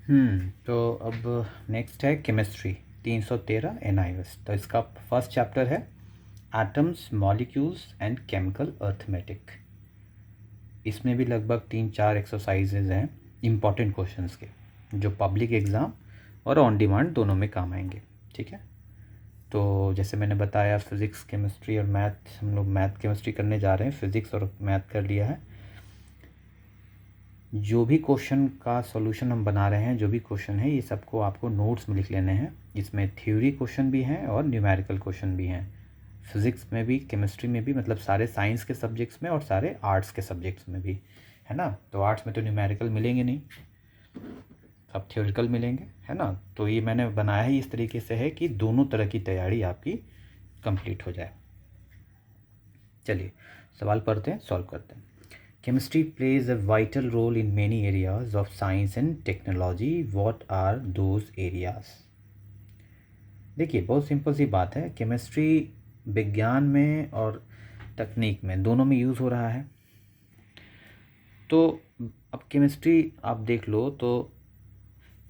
तो अब नेक्स्ट है केमिस्ट्री 313 NIOS। तो इसका फर्स्ट चैप्टर है atoms molecules and chemical arithmetic. इसमें भी लगभग 3-4 एक्सरसाइजेज हैं इम्पॉर्टेंट क्वेश्चंस के, जो पब्लिक एग्ज़ाम और ऑन डिमांड दोनों में काम आएंगे। ठीक है, तो जैसे मैंने बताया फिज़िक्स केमिस्ट्री और मैथ, हम लोग मैथ केमिस्ट्री करने जा रहे हैं, फिज़िक्स और मैथ कर लिया है। जो भी क्वेश्चन का सॉल्यूशन हम बना रहे हैं, जो भी क्वेश्चन है, ये सबको आपको नोट्स में लिख लेने हैं। इसमें थ्योरी क्वेश्चन भी हैं और न्यूमेरिकल क्वेश्चन भी हैं, फिज़िक्स में भी, केमिस्ट्री में भी, मतलब सारे साइंस के सब्जेक्ट्स में और सारे आर्ट्स के सब्जेक्ट्स में भी, है ना। तो आर्ट्स में तो न्यूमेरिकल मिलेंगे नहीं, सब थ्योरिकल मिलेंगे, है ना। तो ये मैंने बनाया ही इस तरीके से है कि दोनों तरह की तैयारी आपकी कंप्लीट हो जाए। चलिए सवाल पढ़ते हैं, सॉल्व करते हैं। Chemistry plays a vital role in many areas of science and technology. What are those areas? देखिए बहुत सिंपल सी बात है, केमिस्ट्री विज्ञान में और तकनीक में दोनों में यूज़ हो रहा है। तो अब केमिस्ट्री आप देख लो तो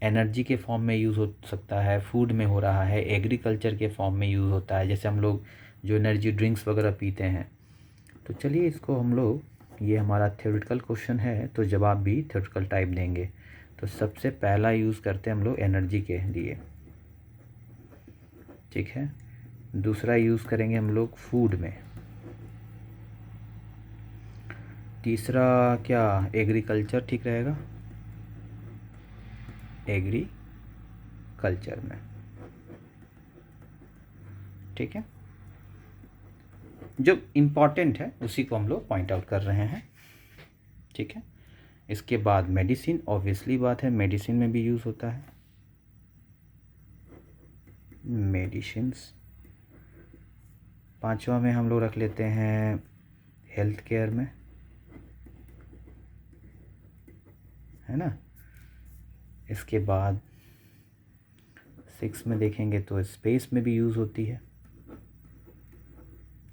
एनर्जी के फॉर्म में यूज़ हो सकता है, फूड में हो रहा है, एग्रीकल्चर के फॉर्म में यूज़ होता है, जैसे हम लोग जो एनर्जी ड्रिंक्स वगैरह पीते हैं। तो चलिए इसको हम लोग, ये हमारा थ्योरेटिकल क्वेश्चन है तो जवाब भी थ्योरेटिकल टाइप देंगे। तो सबसे पहला यूज़ करते हैं हम लोग एनर्जी के लिए, ठीक है। दूसरा यूज़ करेंगे हम लोग फूड में। तीसरा क्या, एग्रीकल्चर ठीक रहेगा, एग्रीकल्चर में, ठीक है। जो इम्पॉर्टेंट है उसी को हम लोग पॉइंट आउट कर रहे हैं, ठीक है। इसके बाद मेडिसिन, ऑब्वियसली बात है मेडिसिन में भी यूज़ होता है, मेडिसिन्स। पांचवा में हम लोग रख लेते हैं हेल्थ केयर में, है ना। इसके बाद 6 में देखेंगे तो स्पेस में भी यूज़ होती है,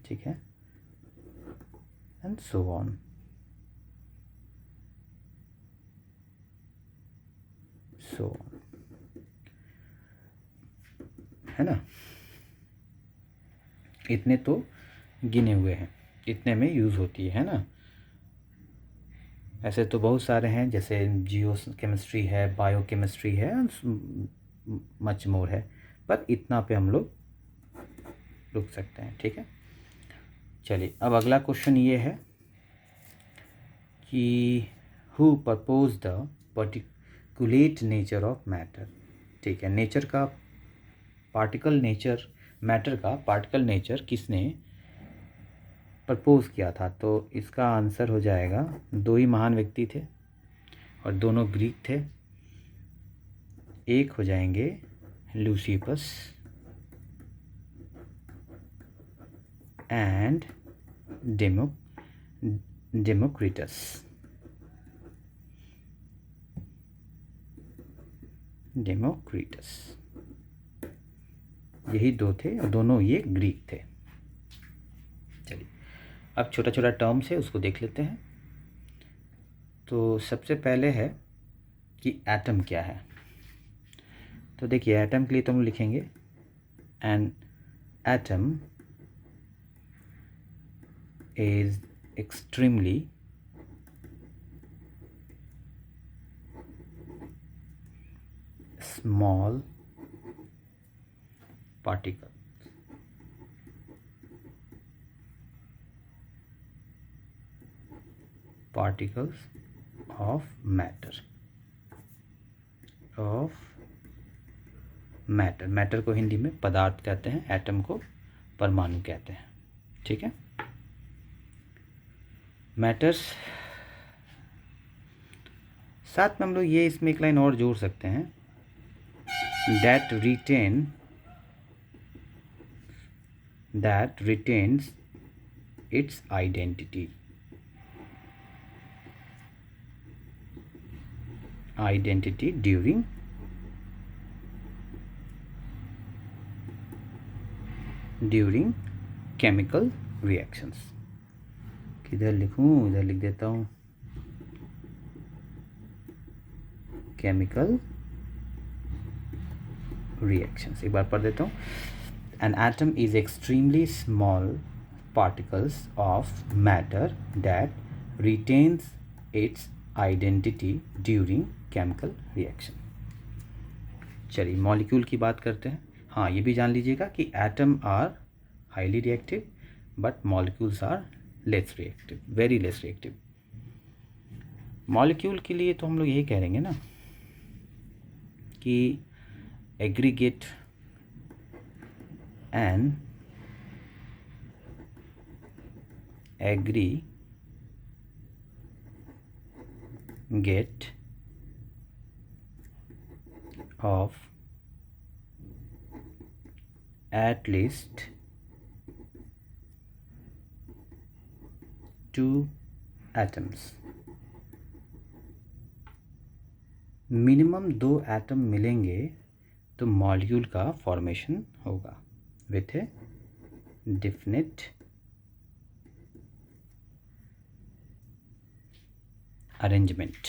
ठीक है, एंड सो ऑन। है ना। इतने तो गिने हुए हैं, इतने में यूज़ होती है ना। ऐसे तो बहुत सारे हैं, जैसे जियो केमिस्ट्री है, बायो केमिस्ट्री है, मच मोर है, पर इतना पे हम लोग रुक सकते हैं, ठीक है। चलिए अब अगला क्वेश्चन ये है कि who propose the particulate nature of matter. ठीक है, नेचर का पार्टिकल नेचर, मैटर का पार्टिकल नेचर किसने प्रपोज किया था। तो इसका आंसर हो जाएगा, दो ही महान व्यक्ति थे और दोनों ग्रीक थे। एक हो जाएंगे लूसिफस एंड डेमोक्रिटस। यही दो थे और दोनों ये ग्रीक थे। चलिए अब छोटा छोटा टर्म्स है उसको देख लेते हैं। तो सबसे पहले है कि एटम क्या है। तो देखिए एटम के लिए तो हम लिखेंगे an atom is extremely small particle particles of matter matter को हिंदी में पदार्थ कहते हैं, एटम को परमाणु कहते हैं, ठीक है। मैटर्स, साथ में हम लोग ये इसमें एक लाइन और जोड़ सकते हैं, that retains its identity during chemical reactions। किधर लिखूं, इधर लिख देता हूँ, केमिकल reactions। एक बार पढ़ देता हूँ। An atom is extremely small particles of matter that retains its identity during chemical reaction। चलिए मॉलिक्यूल की बात करते हैं। हाँ, ये भी जान लीजिएगा कि atom are highly reactive but molecules are less reactive, very less reactive. Molecule के लिए तो हम लोग यही कह रहेंगे ना कि aggregate an aggregate of at least 2 atoms। Minimum 2 atom मिलेंगे तो मॉलिक्यूल का फॉर्मेशन होगा विथ ए डेफिनेट अरेंजमेंट।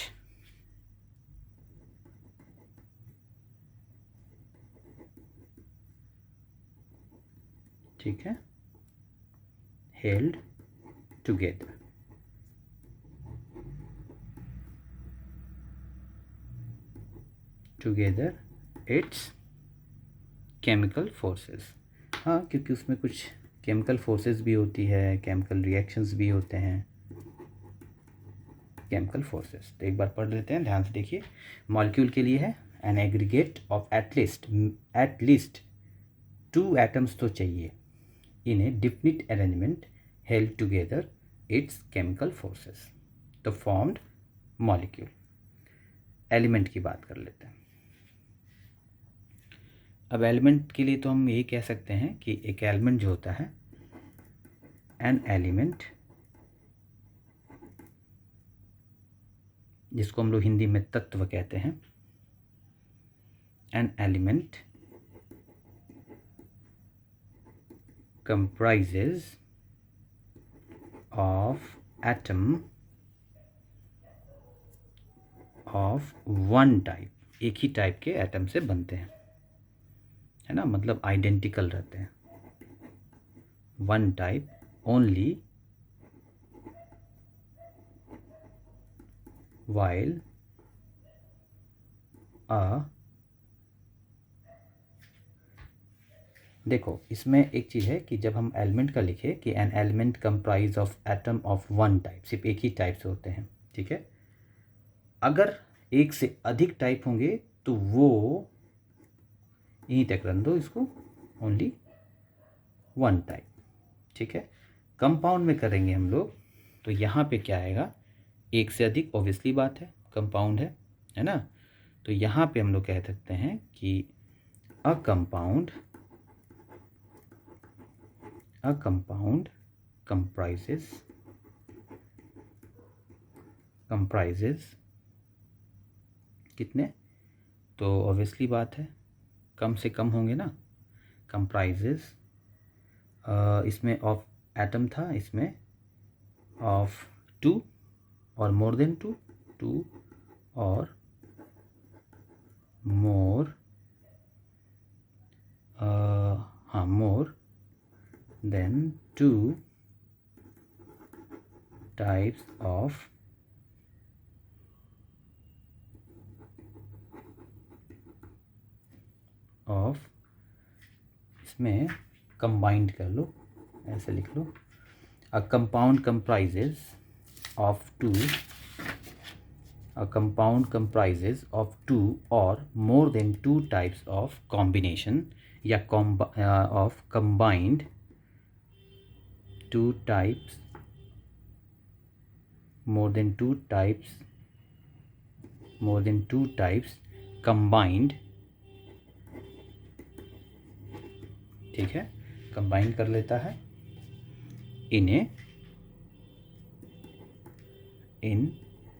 ठीक है, held together. Together its chemical forces. हाँ, क्योंकि उसमें कुछ केमिकल फोर्सेस भी होती है, केमिकल रिएक्शंस भी होते हैं, केमिकल फोर्सेस। तो एक बार पढ़ लेते हैं, ध्यान से देखिए। मॉलिक्यूल के लिए है an aggregate of at least 2 atoms तो चाहिए in a definite arrangement held together its chemical forces तो फॉर्म्ड मॉलिक्यूल। एलिमेंट की बात कर लेते हैं। अब एलिमेंट के लिए तो हम यही कह सकते हैं कि एक एलिमेंट जो होता है, एन एलिमेंट, जिसको हम लोग हिंदी में तत्व कहते हैं, an element comprises of atom of one type। एक ही टाइप के एटम से बनते हैं, है ना, मतलब आइडेंटिकल रहते हैं। One type only while a देखो इसमें एक चीज़ है कि जब हम एलिमेंट का लिखे कि an element comprise of atom of one type, सिर्फ एक ही टाइप से होते हैं, ठीक है। अगर एक से अधिक टाइप होंगे तो वो यहीं तक रन दो इसको, ओनली वन टाइप, ठीक है। कंपाउंड में करेंगे हम लोग तो यहाँ पे क्या आएगा, एक से अधिक, ऑब्वियसली बात है, कंपाउंड है ना। तो यहाँ पे हम लोग कह सकते हैं कि अ कंपाउंड comprises कितने, तो ऑब्वियसली बात है कम से कम होंगे ना। comprises इसमें ऑफ एटम था, इसमें ऑफ 2 और मोर देन 2 और मोर हाँ मोर देन 2 टाइप्स ऑफ इसमें कंबाइंड कर लो, ऐसे लिख लो। अ कंपाउंड कंप्राइजेज ऑफ 2 और more than 2 types of combination या of combined 2 types, more than 2 types combined, ठीक है, कंबाइन कर लेता है in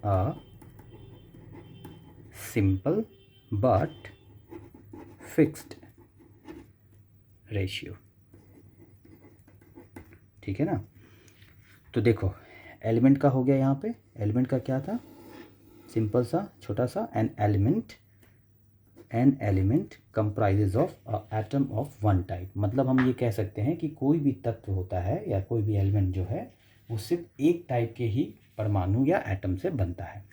a simple but fixed ratio, ठीक है ना। तो देखो एलिमेंट का हो गया, यहाँ पे एलिमेंट का क्या था, सिंपल सा छोटा सा, an an element comprises of atom of one type, मतलब हम ये कह सकते हैं कि कोई भी तत्व होता है या कोई भी एलिमेंट जो है वो सिर्फ एक टाइप के ही परमाणु या एटम से बनता है,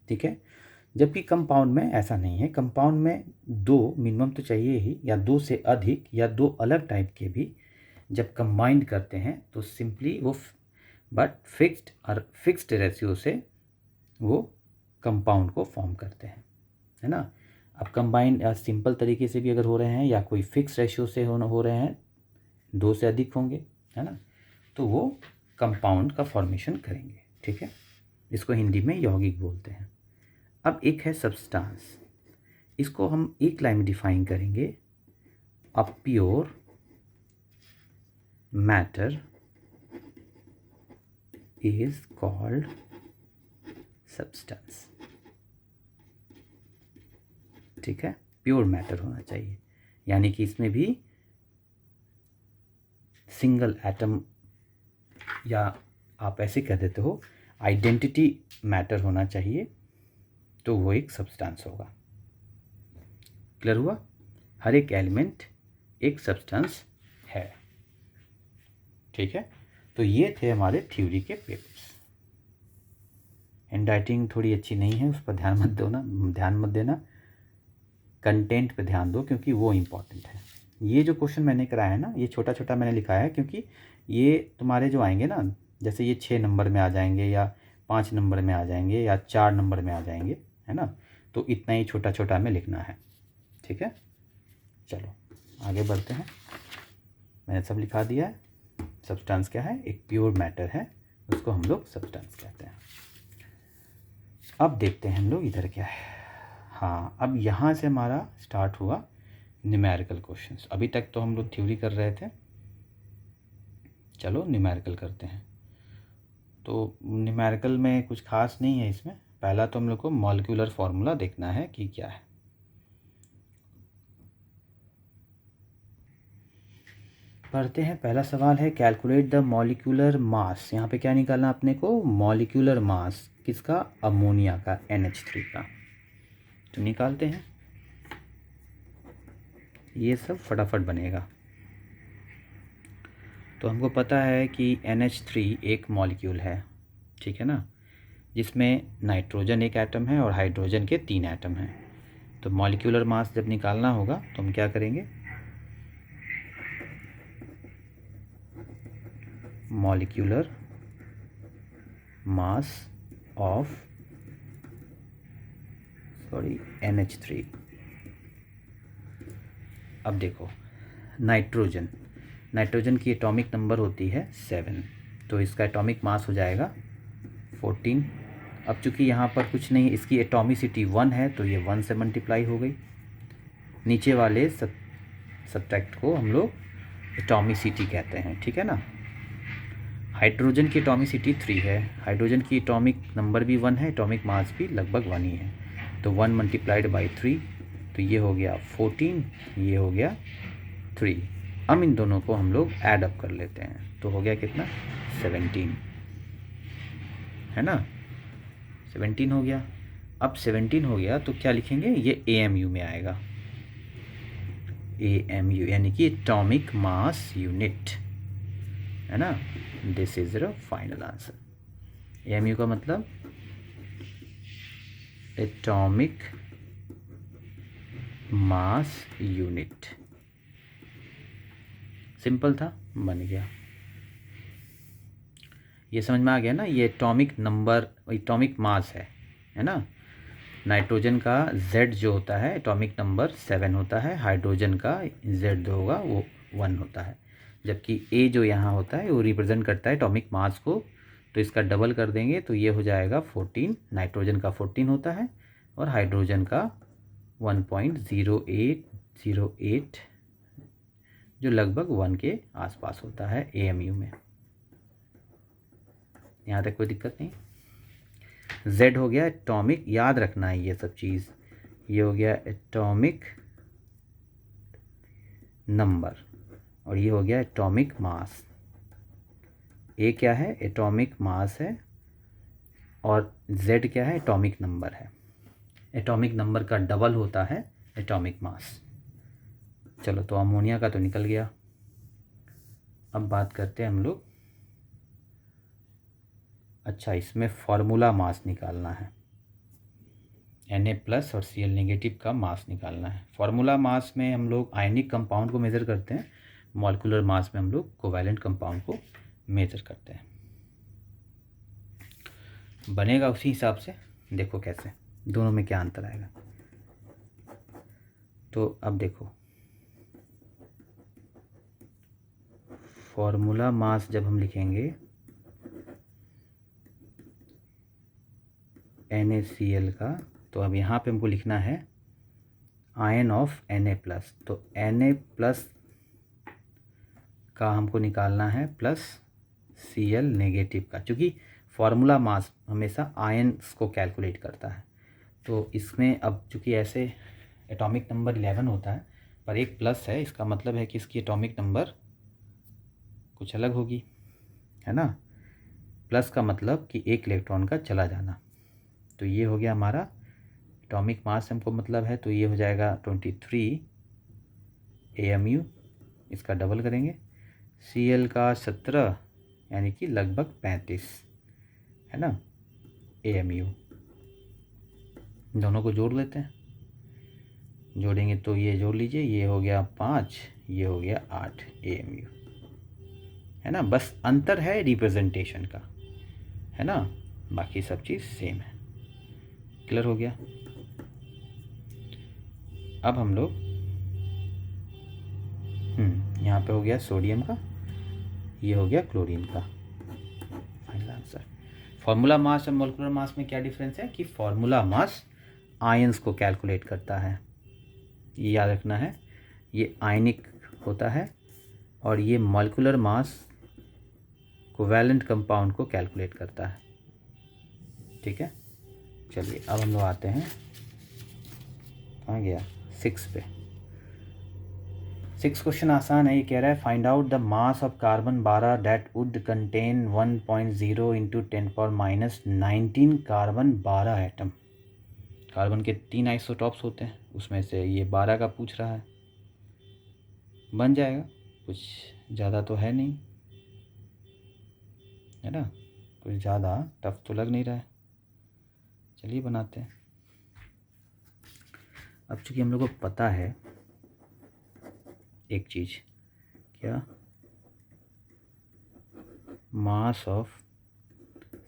ठीक है। जबकि कंपाउंड में ऐसा नहीं है। कंपाउंड में दो मिनिमम तो चाहिए ही, या दो से अधिक या दो अलग टाइप के भी जब कंबाइंड करते हैं तो सिंपली वो बट फिक्स्ड रेशियो से वो कंपाउंड को फॉर्म करते हैं, है ना। अब कंबाइंड या सिंपल तरीके से भी अगर हो रहे हैं या कोई फिक्स रेशियो से हो रहे हैं, दो से अधिक होंगे, है ना, तो वो कंपाउंड का फॉर्मेशन करेंगे, ठीक है। इसको हिंदी में यौगिक बोलते हैं। अब एक है सब्सटेंस, इसको हम एक लाइन में डिफाइन करेंगे। A pure matter is called substance, ठीक है। प्योर मैटर होना चाहिए, यानी कि इसमें भी सिंगल एटम, या आप ऐसे कह देते हो आइडेंटिटी मैटर होना चाहिए, तो वो एक सब्सटेंस होगा। क्लियर हुआ? हर एक एलिमेंट एक सब्सटेंस है, ठीक है। तो ये थे हमारे थ्योरी के पेपर्स। हैंडराइटिंग थोड़ी अच्छी नहीं है, उस पर ध्यान मत देना, कंटेंट पे ध्यान दो, क्योंकि वो इम्पॉर्टेंट है। ये जो क्वेश्चन मैंने कराया है ना, ये छोटा छोटा मैंने लिखा है, क्योंकि ये तुम्हारे जो आएंगे ना, जैसे ये 6 नंबर में आ जाएंगे या 5 नंबर में आ जाएंगे या 4 नंबर में आ जाएंगे, है ना, तो इतना ही छोटा छोटा में लिखना है, ठीक है। चलो आगे बढ़ते हैं। मैंने सब लिखा दिया है। सब्सटेंस क्या है? एक प्योर मैटर है, उसको हम लोग सब्सटेंस कहते हैं। अब देखते हैं हम लोग इधर क्या है। हाँ, अब यहाँ से हमारा स्टार्ट हुआ न्यूमेरिकल क्वेश्चंस। अभी तक तो हम लोग थ्योरी कर रहे थे, चलो न्यूमेरिकल करते हैं। तो न्यूमेरिकल में कुछ खास नहीं है इसमें। पहला तो हम लोग को मॉलिक्यूलर फार्मूला देखना है कि क्या है। पढ़ते हैं। पहला सवाल है कैलकुलेट द मॉलिक्यूलर मास। यहाँ पे क्या निकालना अपने को? मॉलिक्यूलर मास किसका? अमोनिया का, NH3 का। तो निकालते हैं, ये सब फटाफट बनेगा। तो हमको पता है कि NH3 एक मॉलिक्यूल है, ठीक है ना, जिसमें नाइट्रोजन एक एटम है और हाइड्रोजन के 3 एटम हैं। तो मॉलिक्यूलर मास जब निकालना होगा तो हम क्या करेंगे? Molecular mass of NH3। अब देखो, नाइट्रोजन की एटॉमिक नंबर होती है 7, तो इसका एटॉमिक मास हो जाएगा 14। अब चूंकि यहाँ पर कुछ नहीं, इसकी एटॉमिसिटी 1 है, तो ये 1 से मल्टीप्लाई हो गई। नीचे वाले सब्ट्रैक्ट को हम लोग एटॉमिसिटी कहते हैं, ठीक है ना। हाइड्रोजन की एटॉमिसिटी 3 है, हाइड्रोजन की एटॉमिक नंबर भी 1 है, एटॉमिक मास भी लगभग 1 ही है, तो 1 मल्टीप्लाइड बाई 3, तो ये हो गया 14, ये हो गया 3। अब इन दोनों को हम लोग ऐड अप कर लेते हैं, तो हो गया कितना? 17, है ना, 17 हो गया। अब 17 हो गया तो क्या लिखेंगे? ये AMU में आएगा, AMU यानी कि एटॉमिक मास यूनिट, है ना। This is the final answer. AMU का मतलब एटॉमिक मास यूनिट। सिंपल था, बन गया। ये समझ में आ गया ना, ये एटॉमिक नंबर, एटॉमिक मास है ना। नाइट्रोजन का Z जो होता है एटॉमिक नंबर 7 होता है, हाइड्रोजन का Z जो होगा वो 1 होता है, जबकि A जो यहाँ होता है वो रिप्रेजेंट करता है एटॉमिक मास को, तो इसका डबल कर देंगे तो ये हो जाएगा 14। नाइट्रोजन का 14 होता है और हाइड्रोजन का 1.0808, जो लगभग 1 के आसपास होता है AMU में। यहाँ तक कोई दिक्कत नहीं। Z हो गया एटॉमिक, याद रखना है ये सब चीज़, ये हो गया एटॉमिक नंबर और ये हो गया एटॉमिक मास। A क्या है? एटॉमिक मास है, और Z क्या है? एटॉमिक नंबर है। एटॉमिक नंबर का डबल होता है एटॉमिक मास। चलो, तो अमोनिया का तो निकल गया। अब बात करते हैं हम लोग, अच्छा इसमें फार्मूला मास निकालना है, Na+ और Cl नेगेटिव का मास निकालना है। फार्मूला मास में हम लोग आयनिक कंपाउंड को मेज़र करते हैं, मॉलिक्यूलर मास में हम लोग कोवैलेंट कंपाउंड को मेज़र करते हैं। बनेगा उसी हिसाब से, देखो कैसे दोनों में क्या अंतर आएगा। तो अब देखो, फॉर्मूला मास जब हम लिखेंगे NaCl का, तो अब यहाँ पे हमको लिखना है आयन ऑफ Na+। तो Na+ का हमको निकालना है प्लस Cl नेगेटिव का, क्योंकि फार्मूला मास हमेशा आयन्स को कैलकुलेट करता है। तो इसमें अब चूँकि ऐसे एटॉमिक नंबर 11 होता है पर एक प्लस है, इसका मतलब है कि इसकी एटॉमिक नंबर कुछ अलग होगी, है ना। प्लस का मतलब कि एक इलेक्ट्रॉन का चला जाना। तो ये हो गया हमारा एटॉमिक मास, हमको मतलब है, तो ये हो जाएगा 23 AMU। इसका डबल करेंगे, Cl का 17 यानी कि लगभग 35, है ना, AMU। दोनों को जोड़ लेते हैं, जोड़ेंगे तो ये जोड़ लीजिए, ये हो गया 5, ये हो गया 8 AMU, है ना। बस अंतर है रिप्रेजेंटेशन का, है ना, बाकी सब चीज़ सेम है। क्लियर हो गया। अब हम लोग यहाँ पे हो गया सोडियम का, ये हो गया क्लोरीन का। Final answer. फार्मूला मास और मॉलिक्यूलर मास में क्या डिफरेंस है कि फार्मूला मास आयंस को कैलकुलेट करता है, ये याद रखना है, ये आयनिक होता है, और ये मॉलिक्यूलर मास कोवैलेंट कंपाउंड को कैलकुलेट करता है। ठीक है, चलिए अब हम लोग आते हैं, कहाँ गया, 6 पे। 6 क्वेश्चन आसान है। ये कह रहा है find out the mass of carbon 12 that would contain 1.0 into 10⁻⁻19 carbon 12 atom. Carbon के 3 आइसोटॉप्स होते हैं, उसमें से ये 12 का पूछ रहा है। बन जाएगा, कुछ ज़्यादा तो है नहीं, है ना, कुछ ज़्यादा टफ तो लग नहीं रहा है। चलिए बनाते हैं। अब चूँकि हम लोग को पता है एक चीज़, क्या, mass of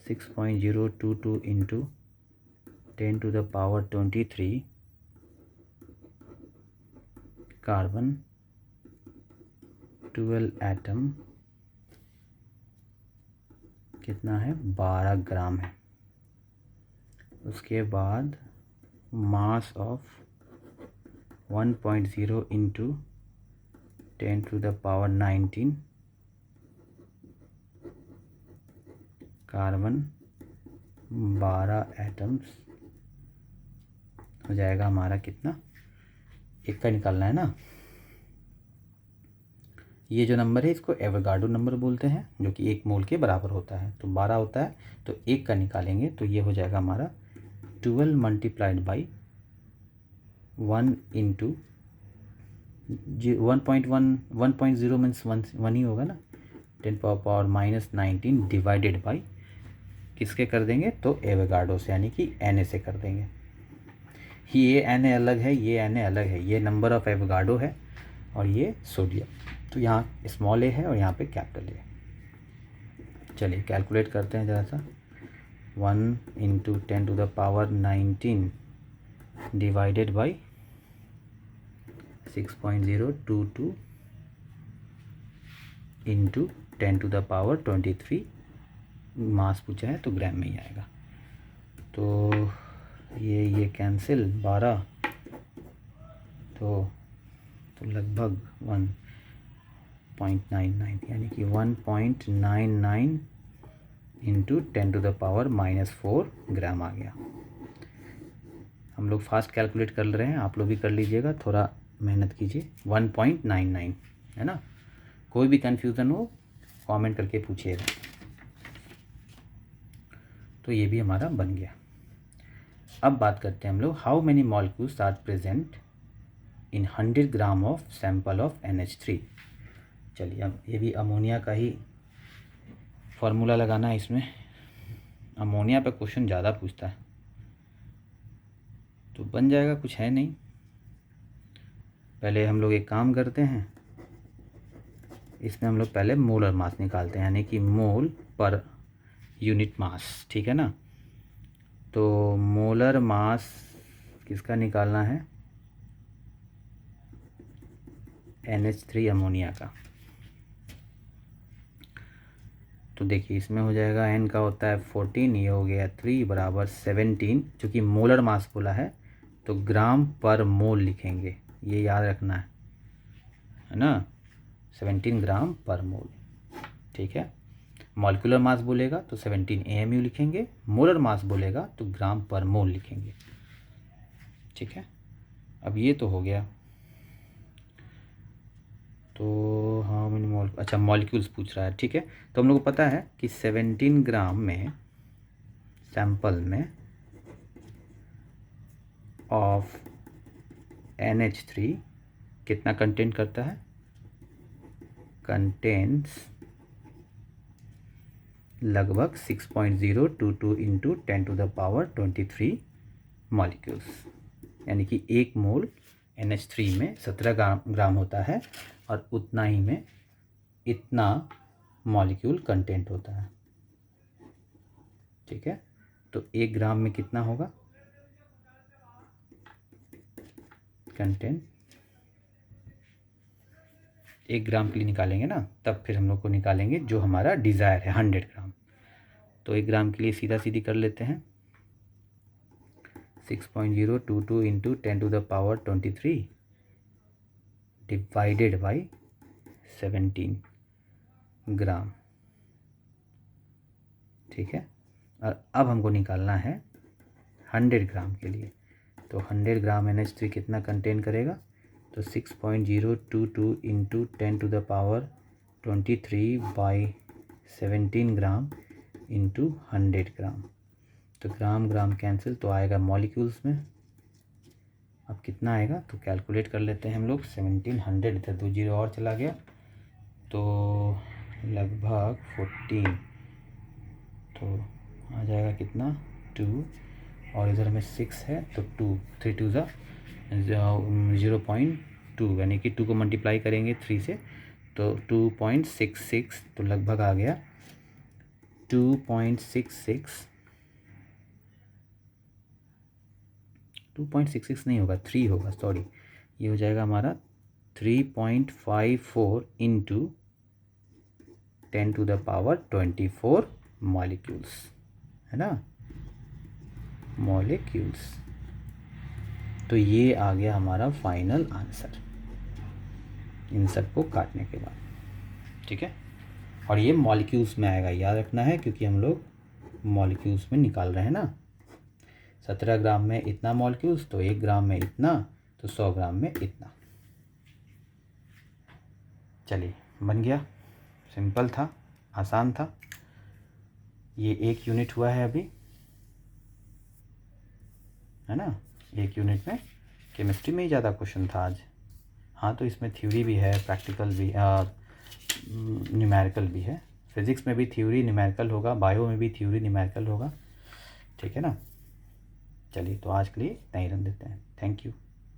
6.022 into 10⁻23 carbon 12 atom कितना है, 12 ग्राम है। उसके बाद mass of 1.0 into 10⁻19 carbon 12 atoms हो जाएगा हमारा कितना, एक का निकालना है ना। ये जो नंबर है इसको एवोगाड्रो नंबर बोलते हैं, जो कि 1 मोल के बराबर होता है। तो 12 होता है, तो 1 का निकालेंगे तो ये हो जाएगा हमारा 12 मल्टीप्लाइड बाई 1 इंटू 1.0 मीन्स 1 ही होगा ना, 10⁻⁻19 डिवाइडेड बाई किसके कर देंगे, तो एवोगाड्रो से, यानी कि Na से कर देंगे। ये Na अलग है, ये Na अलग है, ये नंबर ऑफ एवोगाड्रो है और ये सोडियम। तो यहाँ स्मॉल a है और यहाँ पे कैपिटल A। चलिए कैलकुलेट करते हैं ज़रा सा। 1 इंटू 10⁻19 डिवाइडेड बाई 6.022 इंटू 10⁻23 मास पूछा है तो ग्राम में ही आएगा। तो ये कैंसिल 12, तो लगभग 1.99 यानी कि 1.99 इंटू 10⁻⁻4 ग्राम आ गया। हम लोग फास्ट कैलकुलेट कर रहे हैं, आप लोग भी कर लीजिएगा, थोड़ा मेहनत कीजिए। 1.99 है ना। कोई भी कन्फ्यूज़न हो कमेंट करके पूछिएगा। तो ये भी हमारा बन गया। अब बात करते हैं हम लोग, how many molecules are present in 100 gram of sample of NH3। चलिए अब ये भी अमोनिया का ही फार्मूला लगाना है इसमें। अमोनिया पे क्वेश्चन ज़्यादा पूछता है, तो बन जाएगा, कुछ है नहीं। पहले हम लोग एक काम करते हैं, इसमें हम लोग पहले मोलर मास निकालते हैं, यानी कि मोल पर यूनिट मास, ठीक है ना। तो मोलर मास किसका निकालना है, NH3 अमोनिया का। तो देखिए इसमें हो जाएगा, N का होता है 14, ये हो गया 3 बराबर 17। चूँकि मोलर मास बोला है तो ग्राम पर मोल लिखेंगे, ये याद रखना है ना, 17 ग्राम पर मोल, ठीक है। मॉलिक्यूलर मास बोलेगा तो 17 AMU लिखेंगे, मोलर मास बोलेगा तो ग्राम पर मोल लिखेंगे, ठीक है। अब ये तो हो गया। तो हाँ मैंने अच्छा मॉलिक्यूल्स पूछ रहा है, ठीक है। तो हम लोग को पता है कि 17 ग्राम में सैंपल में ऑफ NH3 कितना कंटेंट करता है, कंटेंट्स लगभग 6.022 इंटू 10⁻23 मॉलिक्यूल्स, यानी कि 1 मोल NH3 में 17 ग्राम होता है और उतना ही में इतना मॉलिक्यूल कंटेंट होता है, ठीक है। तो 1 ग्राम में कितना होगा कंटेंट, 1 ग्राम के लिए निकालेंगे ना, तब फिर हम लोग को निकालेंगे जो हमारा डिज़ायर है 100 ग्राम। तो 1 ग्राम के लिए सीधा सीधी कर लेते हैं, 6.022 इंटू 10⁻23 डिवाइडेड बाई 17 ग्राम, ठीक है। और अब हमको निकालना है 100 ग्राम के लिए। तो 100 ग्राम NH3 कितना कंटेन करेगा, तो 6.022 इंटू 10⁻23 बाई 17 ग्राम इंटू 100 ग्राम। तो ग्राम ग्राम कैंसिल, तो आएगा मॉलिक्यूल्स में। अब कितना आएगा तो कैलकुलेट कर लेते हैं हम लोग, 1700 इधर 2 जीरो और चला गया, तो लगभग 14, तो आ जाएगा कितना 2, और इधर में 6 है तो 2, 3 2 0.2, यानी कि 2 को मल्टीप्लाई करेंगे 3 से तो 2.66, तो लगभग आ गया 2.66 नहीं होगा, 3 होगा, सॉरी, ये हो जाएगा हमारा 3.54 इंटू 10⁻24 मॉलिक्यूल्स, है ना, मॉलिक्यूल्स। तो ये आ गया हमारा फाइनल आंसर इन सबको काटने के बाद, ठीक है। और ये मॉलिक्यूल्स में आएगा, याद रखना है, क्योंकि हम लोग मॉलिक्यूल्स में निकाल रहे हैं ना। 17 ग्राम में इतना मॉलिक्यूल्स, तो 1 ग्राम में इतना, तो 100 ग्राम में इतना। चलिए बन गया, सिंपल था, आसान था। ये 1 यूनिट हुआ है अभी, है ना, 1 यूनिट में। केमिस्ट्री में ही ज़्यादा क्वेश्चन था आज। हाँ तो इसमें थ्योरी भी है, प्रैक्टिकल भी, न्यूमेरिकल भी है। फिज़िक्स में भी थ्योरी न्यूमेरिकल होगा, बायो में भी थ्योरी न्यूमेरिकल होगा, ठीक है ना। चलिए तो आज के लिए इतना ही रन देते हैं। Thank you.